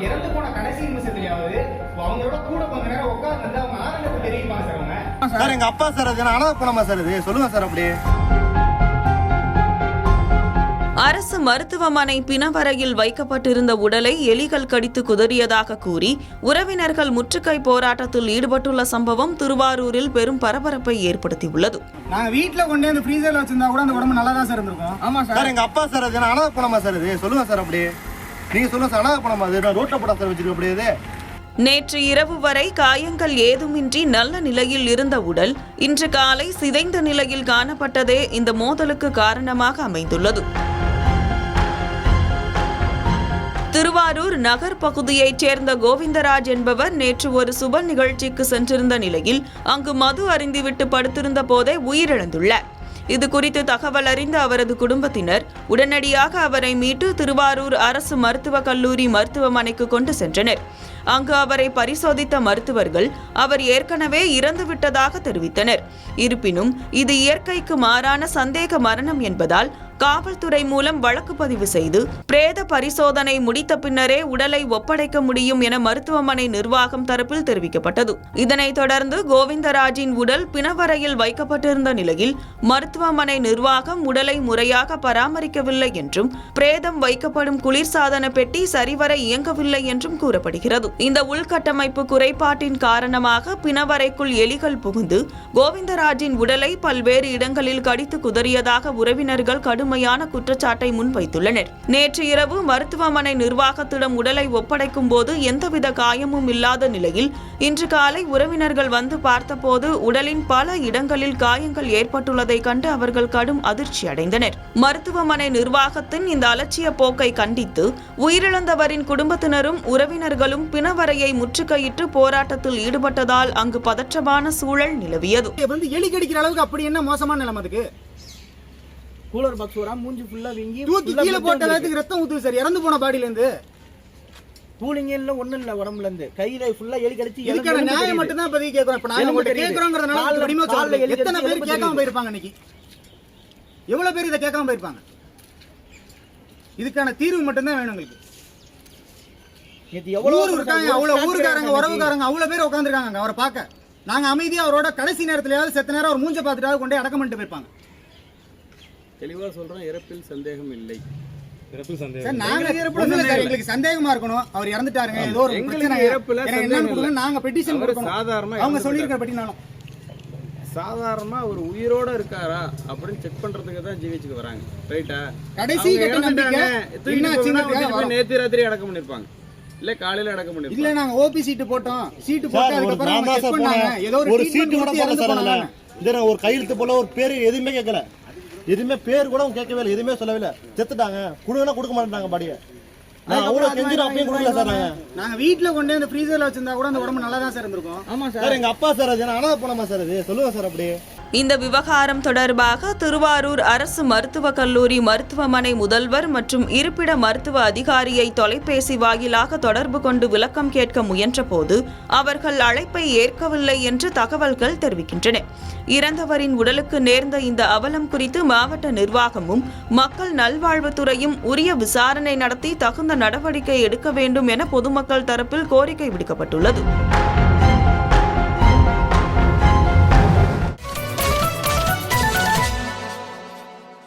இறந்து போன கடைசி நிமிஷத்துலயாவது அவங்களோட கூட கொஞ்ச நேரம் உட்கார்ந்து அவங்க ஆனந்தத்தை தெரிவிப்பாங்க சார். அவங்க சார் எங்க அப்பா சார் அது அனாதை போனமா சார் இது சொல்லுங்க சார். அப்படியே அரசு மருத்துவமனை பிணவரையில் வைக்கப்பட்டிருந்த உடலை எலிகள் கடித்து குதறியதாக கூறி உறவினர்கள் முற்றுகை போராட்டத்தில் ஈடுபட்டுள்ள சம்பவம் திருவாரூரில் பெரும் பரபரப்பை ஏற்படுத்தியுள்ளது. நாங்க வீட்டுல கொண்டே அந்த ஃப்ரீசர்ல வச்சிருந்தா கூட அந்த உடம்பு நல்லா தான் சார் இருந்திருக்கும். ஆமா சார் எங்க அப்பா சார் அது அனாதை போனமா சார் இது சொல்லுங்க சார். அப்படியே நீங்க சொல்லுங்க சார். அனாதை போனமா அது ரோட்ல போட சார் வச்சிருக்க. அப்படியே நேற்று இரவு வரை காயங்கள் ஏதுமின்றி நல்ல நிலையில் இருந்த உடல் இன்று காலை சிதைந்த நிலையில் காணப்பட்டதே இந்த மோதலுக்கு காரணமாக அமைந்துள்ளது. திருவாரூர் நகர் பகுதியைச் சேர்ந்த கோவிந்தராஜ் என்பவர் நேற்று ஒரு சுப நிகழ்ச்சிக்கு சென்றிருந்த நிலையில் அங்கு மது அருந்திவிட்டு படுத்திருந்த போதே உயிரிழந்துள்ளார். இது குறித்து தகவல் அறிந்த அவரது குடும்பத்தினர் உடனடியாக அவரை மீட்டு திருவாரூர் அரசு மருத்துவக் கல்லூரி மருத்துவமனைக்கு கொண்டு சென்றனர். அங்கு அவரை பரிசோதித்த மருத்துவர்கள் அவர் ஏற்கனவே இறந்துவிட்டதாக தெரிவித்தனர். இருப்பினும் இது இயற்கைக்கு மாறான சந்தேக மரணம் என்பதால் காவல்துறை மூலம் வழக்கு பதிவு செய்து பிரேத பரிசோதனை முடித்த பின்னரே உடலை ஒப்படைக்க முடியும் என மருத்துவமனை நிர்வாகம் தரப்பில் தெரிவிக்கப்பட்டது. இதனைத் தொடர்ந்து கோவிந்தராஜின் உடல் பிணவரையில் வைக்கப்பட்டிருந்த நிலையில் மருத்துவமனை நிர்வாகம் உடலை முறையாக பராமரிக்கவில்லை என்றும் பிரேதம் வைக்கப்படும் குளிர்சாதன பெட்டி சரிவர இயங்கவில்லை என்றும் கூறப்படுகிறது. இந்த உள்கட்டமைப்பு குறைபாட்டின் காரணமாக பிணவரைக்குள் எலிகள் புகுந்து கோவிந்தராஜின் உடலை பல்வேறு இடங்களில் கடித்து குதறியதாக உறவினர்கள் கடுமையான குற்றச்சாட்டை முன்வைத்துள்ளனர். நேற்று இரவு மருத்துவமனை நிர்வாகத்திடம் உடலை ஒப்படைக்கும் போது எந்தவித காயமும் இல்லாத நிலையில் இன்று காலை உறவினர்கள் வந்து பார்த்தபோது உடலின் பல இடங்களில் காயங்கள் ஏற்பட்டுள்ளதை கண்டு அவர்கள் கடும் அதிர்ச்சி அடைந்தனர். மருத்துவமனை நிர்வாகத்தின் இந்த அலட்சிய போக்கை கண்டித்து உயிரிழந்தவரின் குடும்பத்தினரும் உறவினர்களும் பிணவரையை முற்றுகையிட்டு போராட்டத்தில் ஈடுபட்டதால் அங்கு பதற்றமான சூழல் நிலவியது. எலி கடிக்கிற அளவுக்கு அப்படி என்ன மோசமான நிலைமை அதுக்கு? கூலர் பாக்ஸ் வரா மூஞ்சி ஃபுல்லா வீங்கி தூக்கி கீழ போட்ட வேகத்துக்கு ரத்தம் ஊத்துது சார். இறந்து போன பாடியில இருந்து கூலிங் இல்ல ஒண்ணும் இல்ல. உடம்புல இருந்து கையில ஃபுல்லா எலி கடிச்சு இதுக்கான நியாயம் மட்டும் தான் இப்போதைக்கு கேக்குறோம். இப்ப நாங்க உங்கள்ட்ட கேக்குறோம்ங்கறதுனால எத்தனை பேர் கேட்காம போயிருப்பாங்க இன்னைக்கு? எவ்வளவு பேர் இதை கேட்காம போயிருப்பாங்க? இதுக்கான தீர்வு மட்டும் தான் வேணும் எங்களுக்கு. இது எவ்வளவு இருக்காங்க, அவ்வளவு ஊருக்காரங்க உறவுக்காரங்க அவ்வளவு பேர் உட்காந்துருக்காங்க அவரை பார்க்க. நாங்க அமைதியா அவரோட கடைசி நேரத்திலேயாவது செத்த நேரம் அவர் மூஞ்ச பார்த்துட்டாவது கொண்டே அடக்கம் பண்ணிட்டு போயிருப்பாங்க. தெளிவா சொல்றோம், இறப்பில் சந்தேகம் இல்லை. எங்களுக்கு சந்தேகமா இருக்கணும். அவர் இறந்துட்டாருங்க, ஏதோ ஒரு பிரச்சனை, நாங்க பெட்டிஷன் கொடுக்கணும். சாதாரணமா அவங்க சொல்லியிருக்கிற பட்டினாலும் சாதாரணமா ஒரு உயிரோட இருக்காரா அப்படின்னு செக் பண்றதுக்கு தான் ஜிஹெச்சுக்கு வராங்க. ரைட்டா? கடைசி நேத்து ராத்திரி அடக்கம் பண்ணிருப்பாங்க, இல்ல காலையில அடக்கம் பண்ணிருப்பாங்க. இல்ல நாங்க ஓபி சீட்டு போட்டோம். சீட்டு போட்டு அதுக்கப்புறம் செக் பண்ணாங்க. ஏதோ ஒரு சீட்டு கூட இறந்து போனாங்க. ஒரு கையெழுத்து போல ஒரு பேரு எதுவுமே கேட்கல. எதுவுமே பேர் கூட கேட்கவே இல்லை. எதுவுமே சொல்லவே இல்லை. செத்துட்டாங்க, கொடுங்கன்னா கொடுக்க மாட்டாங்க பாடியை. நாங்க வீட்டுல கொண்டே அந்த ஃப்ரீசர்ல வச்சிருந்தா கூட அந்த உடம்பு நல்லா தான் சார் இருந்திருக்கும். ஆமா சார் எங்க அப்பா சார் அது அனாதை போனமா சார் இது சொல்லுங்க சார். அப்படியே இந்த விவகாரம் தொடர்பாக திருவாரூர் அரசு மருத்துவக் கல்லூரி மருத்துவமனை முதல்வர் மற்றும் இருப்பிட மருத்துவ அதிகாரியை தொலைபேசி வாயிலாக தொடர்பு கொண்டு விளக்கம் கேட்க முயன்றபோது அவர்கள் அழைப்பை ஏற்கவில்லை என்று தகவல்கள் தெரிவிக்கின்றன. இறந்தவரின் உடலுக்கு நேர்ந்த இந்த அவலம் குறித்து மாவட்ட நிர்வாகமும் மக்கள் நல்வாழ்வுத்துறையும் உரிய விசாரணை நடத்தி தகுந்த நடவடிக்கை எடுக்க வேண்டும் என பொதுமக்கள் தரப்பில் கோரிக்கை விடுக்கப்பட்டுள்ளது.